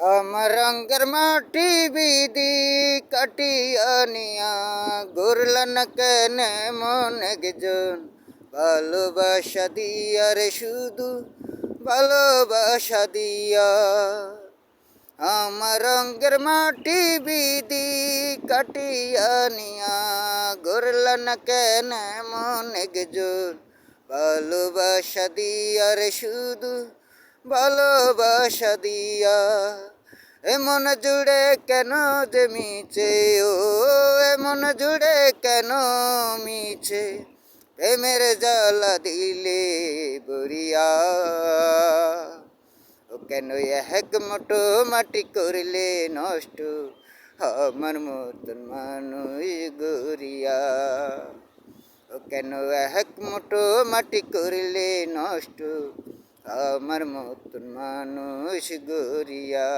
আমার রঙের মাটি বিধি কাটিয়া নিয়া ঘুরলেন কেন মন একজন ভালোবাসা দিয়া রে শুধু ভালোবাসা দিয়া আমার রঙের মাটি বিধি কাটিয়া নিয়া ঘুরলেন কেন মন একজন ভালোবাসা দিয়া রে শুধু ভালোবাসা দিয়া এমন জুড়ে কেন যে মিছে ও এমন জুড়ে কেন মিছে প্রেমের জ্বালা দিলে বরিয়া ও কেন এক মুঠো মাটি করলে নষ্ট আমার মতন মানুষ গরিয়া ও কেন এক মুঠো মাটি করলে নষ্ট আমার মতন মানুষ গরিয়া।